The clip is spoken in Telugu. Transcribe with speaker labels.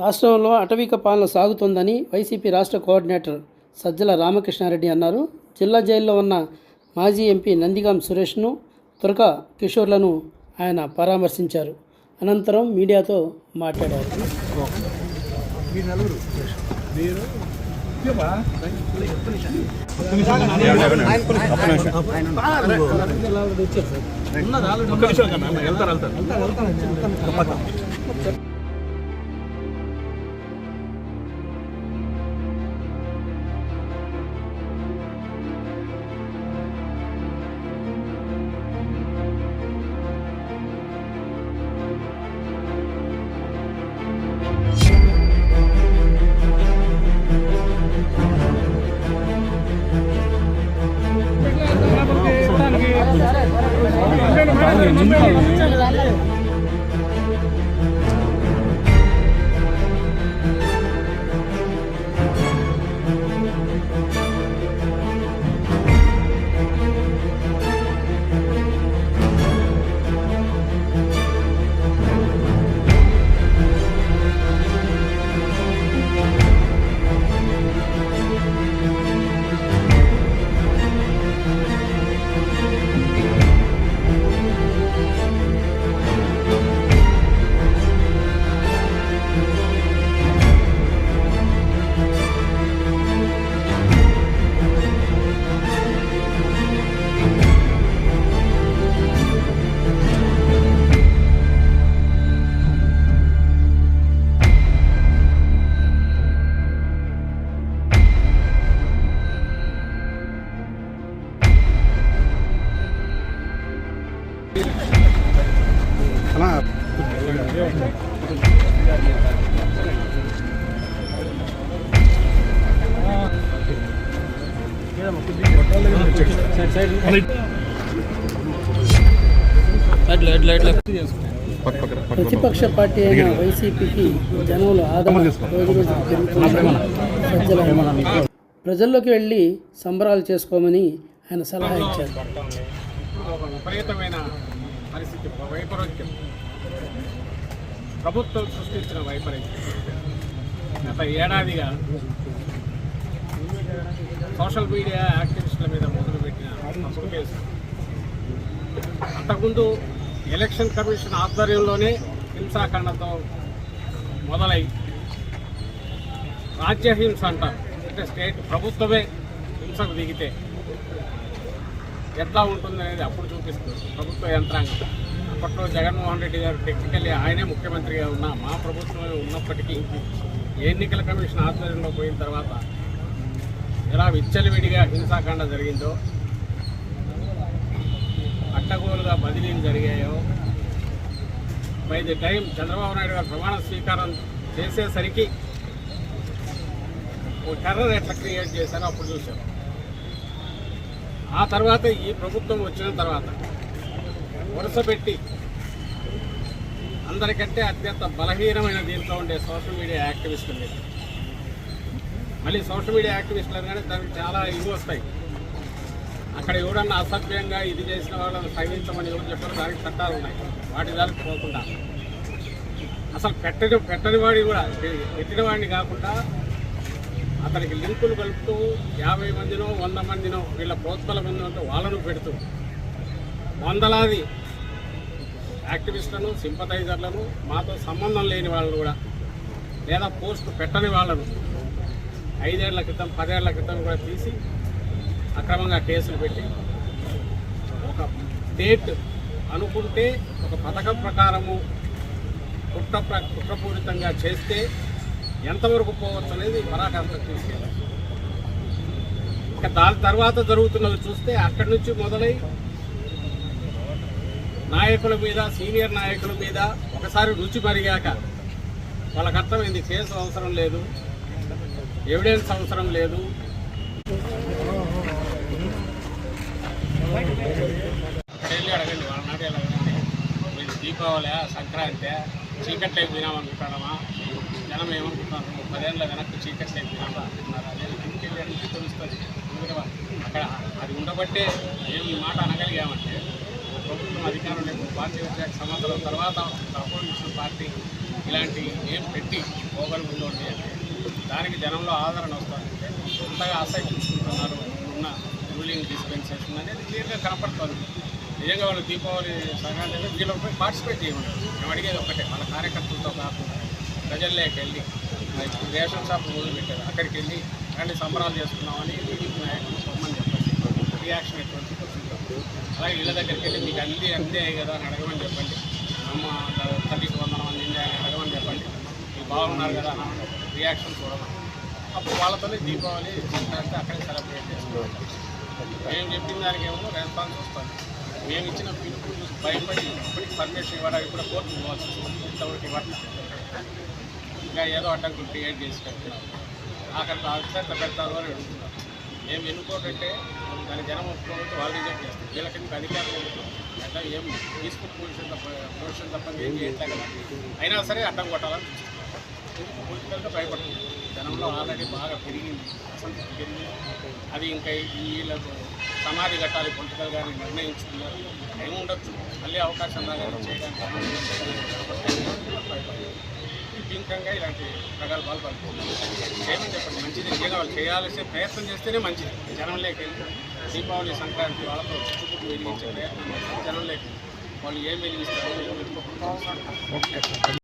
Speaker 1: రాష్ట్రంలో అటవిక పాలన సాగుతోందని వైసీపీ రాష్ట్ర కోఆర్డినేటర్ సజ్జల రామకృష్ణారెడ్డి అన్నారు. జిల్లా జైల్లో ఉన్న మాజీ ఎంపీ నందిగాం సురేష్ను, తురక కిషోర్లను ఆయన పరామర్శించారు. అనంతరం మీడియాతో మాట్లాడారు. ప్రతిపక్ష పార్టీ అయిన వైసీపీకి జనంలో ఆదరణ రోజురోజు పెరుగుతుందని ప్రజల్లోకి వెళ్ళి సంబరాలు చేసుకోమని ఆయన సలహా ఇచ్చారు.
Speaker 2: విపరీతమైన పరిస్థితి, వైపరీత్యం, ప్రభుత్వం సృష్టించిన వైపరీత్యం. గత ఏడాదిగా సోషల్ మీడియా యాక్టివిస్టుల మీద మొదలుపెట్టిన తప్పుడు కేసు అంతకుముందు ఎలక్షన్ కమిషన్ ఆధ్వర్యంలోనే హింసాకాండతో మొదలై రాజ్యహింస అంటారు. అంటే స్టేట్ ప్రభుత్వమే హింసకు దిగితే ఎట్లా ఉంటుందనేది అప్పుడు చూపిస్తుంది ప్రభుత్వ యంత్రాంగం. అప్పట్లో జగన్మోహన్ రెడ్డి గారు టెక్నికల్లీ ఆయనే ముఖ్యమంత్రిగా ఉన్న మా ప్రభుత్వమే ఉన్నప్పటికీ ఎన్నికల కమిషన్ ఆధ్వర్యంలో పోయిన తర్వాత ఎలా విచ్చలవిడిగా హింసాకాండ జరిగిందో, అడ్డగోలుగా బదిలీలు జరిగాయో, by the time Chandrababu Naidu గారు ప్రమాణ స్వీకారం చేసేసరికి ఓ టెర్రర్ ఎట్లా క్రియేట్ చేశారో అప్పుడు చూసాం. ఆ తర్వాత ఈ ప్రభుత్వం వచ్చిన తర్వాత వరుస పెట్టి అందరికంటే అత్యంత బలహీనమైన దీంట్లో ఉండే సోషల్ మీడియా యాక్టివిస్టుల మీద, మళ్ళీ సోషల్ మీడియా యాక్టివిస్టులు అనగానే దానికి చాలా ఇవి వస్తాయి. అక్కడ ఎవడన్నా అసభ్యంగా ఇది చేసిన వాళ్ళని సహించమని ఎవరు చెప్పారు, దానికి చట్టాలు ఉన్నాయి. వాటి దానికి పోకుండా అసలు పెట్టని వాడి కూడా పెట్టిన వాడిని కాకుండా అతనికి లింకులు కలుపుతూ 50 మందినో 100 మందినో వీళ్ళ ప్రోత్సాహ మంది వాళ్ళను పెడుతూ వందలాది యాక్టివిస్టులను, సింపథైజర్లను, మాతో సంబంధం లేని వాళ్ళను కూడా, లేదా పోస్టు పెట్టని వాళ్ళను 5 ఏళ్ల క్రితం 10 ఏళ్ల క్రితం కూడా తీసి అక్రమంగా కేసులు పెట్టి ఒక స్టేట్ అనుకుంటే ఒక పథకం ప్రకారము కుట్రపూరితంగా చేస్తే ఎంతవరకు పోవచ్చు అనేది పరాకాష్ఠకు తీసుకెళ్ళాలి. ఇక దాని తర్వాత జరుగుతున్నది చూస్తే అక్కడి నుంచి మొదలై నాయకుల మీద, సీనియర్ నాయకుల మీద ఒకసారి రుచి మరిగాక వాళ్ళకి అర్థమైంది కేసు అవసరం లేదు, ఎవిడెన్స్ అవసరం లేదు, అడగండి వాళ్ళ నాటి అడగండి. మీరు దీపావళి, సంక్రాంతి చీకట్లో వినామనుకుంటున్నామా, జనం ఏమనుకుంటున్నారు, 30 ఏళ్ళ వెనక్కి చీకట్లో వినామా అనుకుంటున్నారు. అదే ఇంటికి తెలుస్తుంది. అక్కడ అది ఉండబట్టే మేము ఈ మాట అనగలిగామంటే ప్రభుత్వం అధికారం లేదు. పార్టీ వచ్చే సంవత్సరం తర్వాత అపోజిషన్ పార్టీ ఇలాంటి ఏం పెట్టి పోగలుగుతుంది అంటే దానికి జనంలో ఆదరణ వస్తుందంటే అంతగా అసహించుకుంటున్నారు ఉన్న రూలింగ్ డిస్పెన్సేషన్ అనేది క్లియర్గా కనపడుతుంది. నిజంగా వాళ్ళు దీపావళి సంక్రాంతి వీళ్ళపై పార్టిసిపేట్ చేయమన్నారు. మేము అడిగేది ఒకటే, వాళ్ళ కార్యకర్తలతో కాకుండా ప్రజల్లోకి వెళ్ళి రేషన్ షాప్ మొదలు పెట్టారు, అక్కడికి వెళ్ళి అలాంటి సంబరాలు చేసుకున్నామని టీడీపీ నాయకులు పొమ్మని చెప్పండి, రియాక్షన్ ఎటువంటి వస్తుందో. అలాగే ఇళ్ళ దగ్గరికి వెళ్ళి మీకు అందే కదా అని అడగమని చెప్పండి, అమ్మ తల్లికి వందనం అందింది అని అడగమని చెప్పండి, మీరు బాగున్నారు కదా అని రియాక్షన్ చూడమని. అప్పుడు వాళ్ళతోనే దీపావళి సంక్రాంతి అక్కడే సెలబ్రేట్ చేసుకోవాలి. మేము చెప్పిన దానికి ఏమో రెస్పాన్స్ వస్తుంది. మేము ఇచ్చిన పిలుపు చూసి భయపడి ఇప్పటికి పర్మిషన్ ఇవ్వడానికి కూడా కోర్టు పోవాల్సి వస్తుంది. ఇంతవరకు ఇవ్వాలి ఇంకా ఏదో అడ్డంకులు క్రియేట్ చేసి పెడుతున్నారు. అక్కడికి అక్షరత పెడతారు అని అడుగుతున్నారు. మేము ఎన్నుకోకంటే దాని జనం ఒప్పుకోవచ్చు, వాళ్ళు రిజెక్ట్ చేస్తారు. వీళ్ళకి ఎందుకు అధికారులు అట్లా ఏం పీస్ఫుల్ పొజిషన్ తప్ప ఏం చేయట్లే కదా, అయినా సరే అడ్డం కొట్టాలని చూస్తారు. పొలిటికల్గా భయపడుతుంది. జనంలో ఆల్రెడీ బాగా పెరిగింది, అసంతృప్తి పెరిగింది. అది ఇంకా వీళ్ళకు సమాధి కట్టాలి పొలిటికల్గా నిర్ణయించుకున్నారు. ఏమి ఉండొచ్చు, మళ్ళీ అవకాశం రాగానే చేయడానికి భీంకరంగా ఇలాంటి ప్రగల్భాలు పడుతుంది. చేయమని చెప్పండి, మంచిది. నిజంగా వాళ్ళు చేయాల్సిన ప్రయత్నం చేస్తేనే మంచిది. జనంలోకి వెళ్ళి దీపావళి సంక్రాంతి వాళ్ళతో చుట్టుపుట్టు వెలిగించే ప్రయత్నం చేస్తే జనంలోకి వాళ్ళు ఏం వెలిగిస్తారో ఏం వెతుక్కోకుండా